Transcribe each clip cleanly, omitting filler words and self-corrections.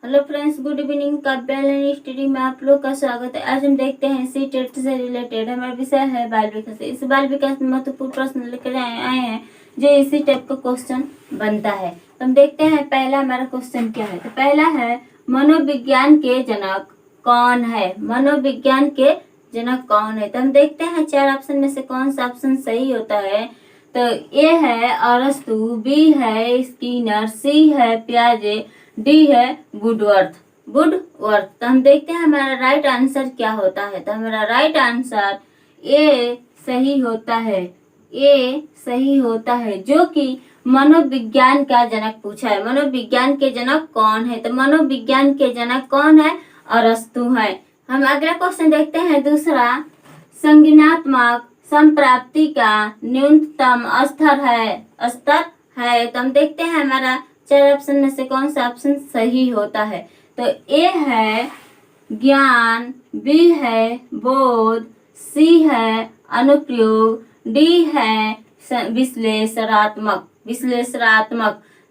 Hello friends, good evening. Kavya learning study में आप लोग का स्वागत है। आज हम देखते हैं सी टेट से रिलेटेड हमारा विषय है बाल विकास। इस बाल विकास में महत्वपूर्ण प्रश्न लेकर आए हैं जो इसी टाइप का क्वेश्चन बनता है। तो हम देखते हैं पहला हमारा क्वेश्चन क्या है। तो पहला है, मनोविज्ञान के जनक कौन है? मनोविज्ञान के जनक कौन है? तो हम देखते हैं चार ऑप्शन में से कौन सा ऑप्शन सही होता है। तो ए है अरस्तु, बी है स्किनर, सी है पियाजे, डी है वुडवर्थ। तो हम देखते हैं हमारा राइट आंसर क्या होता है। तो हमारा राइट आंसर ए सही होता है। ए सही होता है, जो कि मनोविज्ञान का जनक पूछा है। मनोविज्ञान के जनक कौन है? तो मनोविज्ञान के जनक कौन है? अरस्तु है। हम अगला क्वेश्चन देखते हैं दूसरा, संज्ञानात्मक संप्राप्ति का न्यूनतम स्तर है। तो हम देखते हैं हमारा चार ऑप्शन में से कौन सा ऑप्शन सही होता है। तो ए है ज्ञान, बी है बोध, सी है अनुप्रयोग, डी है विश्लेषणात्मक।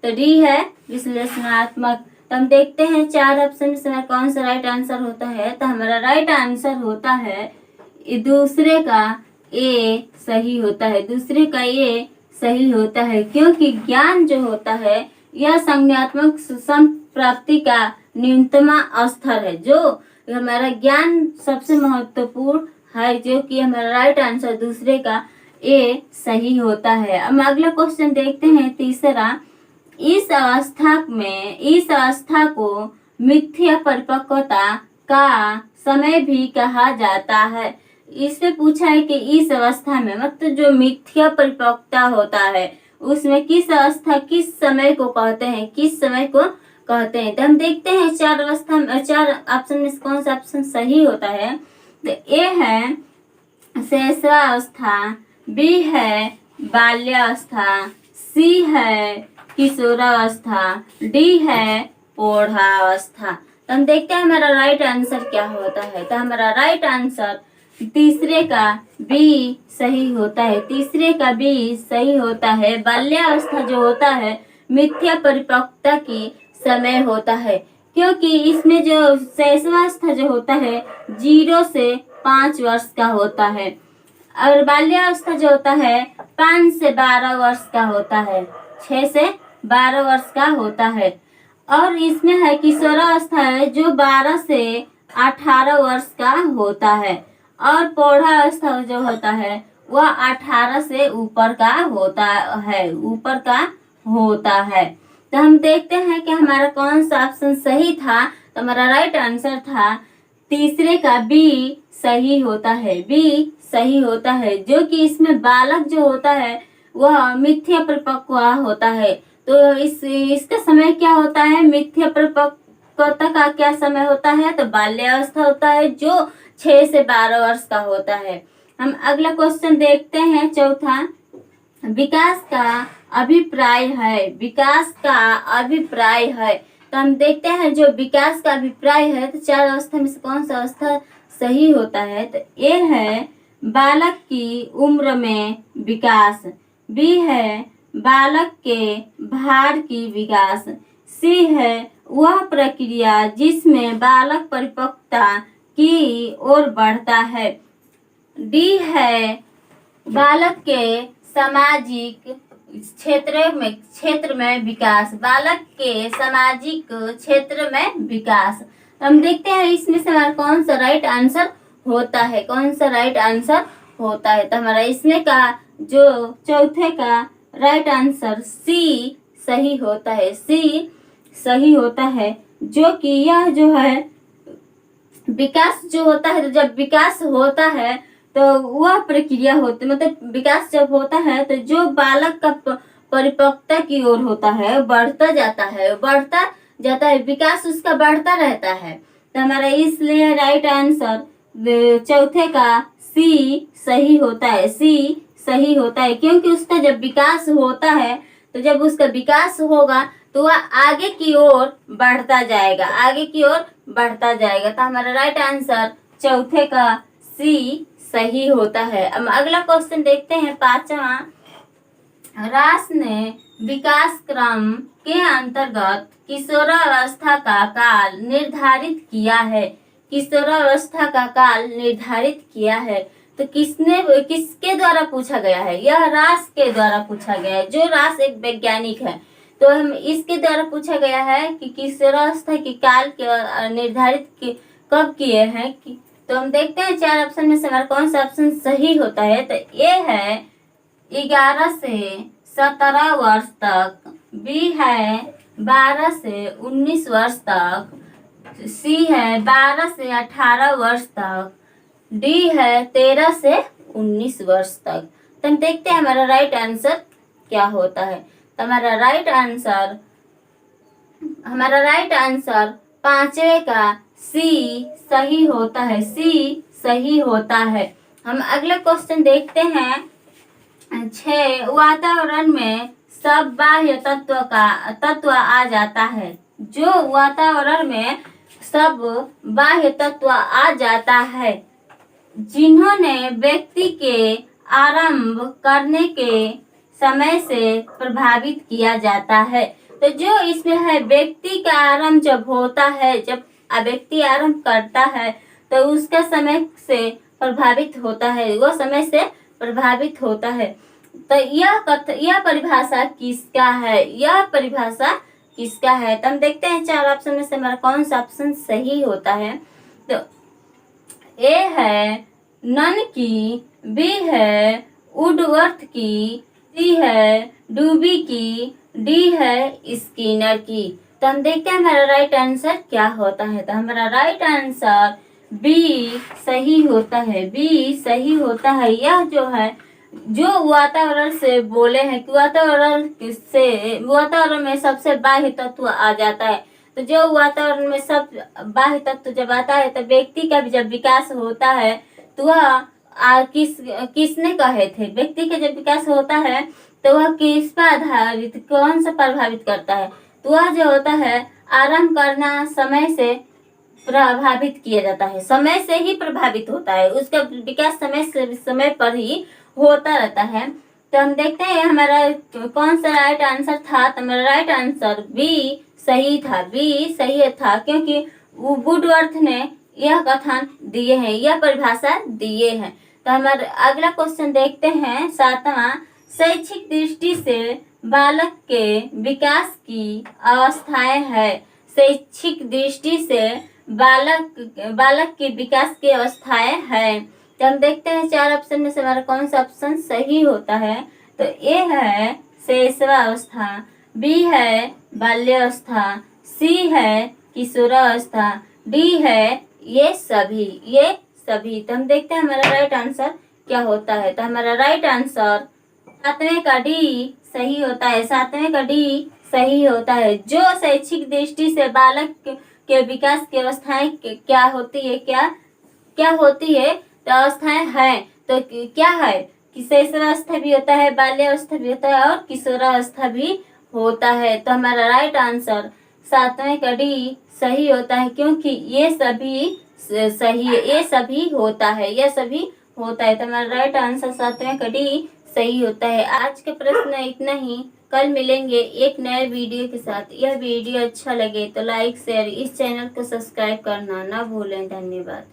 तो डी है विश्लेषणात्मक। तो हम देखते हैं चार ऑप्शन में से कौन सा राइट आंसर होता है। तो हमारा राइट आंसर होता है दूसरे का ए सही होता है। दूसरे का ए सही होता है, क्योंकि ज्ञान जो होता है यह संज्ञानात्मक संप्राप्ति का न्यूनतम स्तर है। जो हमारा ज्ञान सबसे महत्वपूर्ण है, जो कि हमारा राइट आंसर दूसरे का ए सही होता है। अब अगला क्वेश्चन देखते हैं तीसरा, इस अवस्था को मिथ्या परिपक्वता का समय भी कहा जाता है। इससे पूछा है कि इस अवस्था में मतलब जो मिथ्या परिपक्वता होता है उसमें किस समय को कहते हैं। तो हम देखते हैं चार ऑप्शन में कौन सा ऑप्शन सही होता है। तो ए है शैशवावस्था, बी है बाल्यावस्था, सी है किशोरावस्था, डी है प्रौढ़ावस्था। तो हम देखते हैं हमारा राइट आंसर क्या होता है। तो हमारा राइट आंसर तीसरे का बी सही होता है। तीसरे का बी सही होता है। बाल्यावस्था जो होता है मिथ्या परिपक्वता की समय होता है, क्योंकि इसमें जो शैशवावस्था जो होता है 0 से 5 वर्ष का होता है, और बाल्यावस्था जो होता है 5 से 12 वर्ष का होता है, 6 से 12 वर्ष का होता है। और इसमें है किशोरावस्था है जो 12 से 18 वर्ष का होता है, और प्रौढ़ावस्था जो होता है वह 18 से ऊपर का होता है। तो हम देखते हैं कि हमारा कौन सा ऑप्शन सही था। तो हमारा राइट आंसर था तीसरे का बी सही होता है। बी सही होता है, जो कि इसमें बालक जो होता है वह मिथ्या परिपक्व होता है। तो इसका समय क्या होता है? मिथ्या परिपक्वता का क्या समय होता है? तो बाल्यावस्था होता है, जो 6 से 12 वर्ष का होता है। हम अगला क्वेश्चन देखते हैं चौथा, विकास का अभिप्राय है। तो हम देखते हैं जो विकास का अभिप्राय है, तो चार अवस्था में से कौन सा अवस्था सही होता है। तो ए है बालक की उम्र में विकास, बी है बालक के भार की विकास, सी है वह प्रक्रिया जिसमें बालक परिपक्वता की ओर बढ़ता है, डी है बालक के सामाजिक क्षेत्र में विकास। बालक के सामाजिक क्षेत्र में विकास। तो हम देखते हैं इसमें से हमारा कौन सा राइट आंसर होता है। तो हमारा इसमें का जो चौथे का राइट आंसर सी सही होता है। सी सही होता है, जो कि यह जो है विकास जो होता है, तो जब विकास होता है तो वह प्रक्रिया होती है, मतलब विकास जब होता है तो जो बालक का परिपक्वता की ओर होता है बढ़ता जाता है, विकास उसका बढ़ता रहता है। तो हमारा इसलिए राइट आंसर चौथे का सी सही होता है। सी सही होता है, क्योंकि उसका जब विकास होता है तो जब उसका विकास होगा तो वह आगे की ओर बढ़ता जाएगा। तो हमारा राइट आंसर चौथे का सी सही होता है। अब अगला क्वेश्चन देखते हैं पांचवा, रास ने विकास क्रम के अंतर्गत किशोरावस्था का काल निर्धारित किया है, किशोरावस्था का काल निर्धारित किया है। तो किसके द्वारा पूछा गया है? यह रास के द्वारा पूछा गया है, जो रास एक वैज्ञानिक है। तो हम इसके द्वारा पूछा गया है कि किशोरावस्था के काल के निर्धारित कब किए हैं। तो हम देखते हैं 4 ऑप्शन में से हमारा कौन सा ऑप्शन सही होता है। तो ए है 11 से 17 वर्ष तक, बी है 12 से 19 वर्ष तक, सी है 12 से 18 वर्ष तक, डी है 13 से 19 वर्ष तक। तो हम देखते हैं हमारा राइट आंसर क्या होता है। तो हमारा राइट आंसर पांचवे का सी सही होता है, सी सही होता है। हम अगले क्वेश्चन देखते हैं 6, वातावरण में सब बाह्य तत्व आ जाता है। जो वातावरण में सब बाह्य तत्व आ जाता है, जिन्होंने व्यक्ति के आरंभ करने के समय से प्रभावित किया जाता है। तो जो इसमें है, व्यक्ति का आरंभ जब होता है, जब व्यक्ति आरंभ करता है तो उसका समय से प्रभावित होता है, वो समय से प्रभावित होता है। तो यह परिभाषा किसका है? यह परिभाषा किसका है? तो हम देखते हैं 4 ऑप्शन में से हमारा कौन सा ऑप्शन सही होता है। तो ए है नन की, बी है वुडवर्थ की, सी है डूबी की, डी है स्किनर की। तो हम देखते हैं हमारा राइट आंसर क्या होता है। तो हमारा राइट आंसर बी सही होता है, बी सही होता है। यह जो है, जो वातावरण से बोले हैं कि वातावरण में सबसे बाह्य तत्व आ जाता है। तो जो वातावरण में सब बाह्य तत्व जब आता है तो व्यक्ति का भी जब विकास होता है तो वह किसने कहे थे, व्यक्ति का जब विकास होता है तो वह किस पर आधारित, कौन सा प्रभावित करता है? तो वह जो होता है, आरंभ करना समय से प्रभावित किया जाता है, समय से ही प्रभावित होता है, उसका विकास समय पर ही होता रहता है। तो हम देखते हैं हमारा कौन सा राइट आंसर था। तो हमारा राइट आंसर बी सही था, बी सही था, क्योंकि वुडवर्थ ने यह कथन दिए हैं, यह परिभाषा दिए हैं। तो हमारा अगला क्वेश्चन देखते हैं 7वां, शैक्षिक दृष्टि से बालक के विकास की अवस्थाएं है। शैक्षिक दृष्टि से बालक के विकास की अवस्थाएं है। तो हम देखते हैं 4 ऑप्शन में से हमारा कौन सा ऑप्शन सही होता है। तो ए है शैशवावस्था, बी है बाल्यावस्था, सी है किशोरावस्था, डी है ये सभी। तो हम देखते हैं हमारा राइट आंसर क्या होता है। तो हमारा राइट आंसर 7वें का डी सही होता है, 7वें का डी सही होता है। जो शैक्षिक दृष्टि से बालक के विकास की अवस्थाएं क्या होती है, तो अवस्थाएं हैं। तो क्या है कि शैशवावस्था भी होता है, बाल्यावस्था भी होता है और किशोरावस्था भी होता है। तो हमारा राइट आंसर 7वें का डी सही होता है, क्योंकि ये सभी सही है, ये सभी होता है, यह सभी होता है। तो हमारा राइट आंसर 7वें का डी सही होता है। आज का प्रश्न इतना ही, कल मिलेंगे एक नए वीडियो के साथ। यह वीडियो अच्छा लगे तो लाइक शेयर, इस चैनल को सब्सक्राइब करना ना भूलें। धन्यवाद।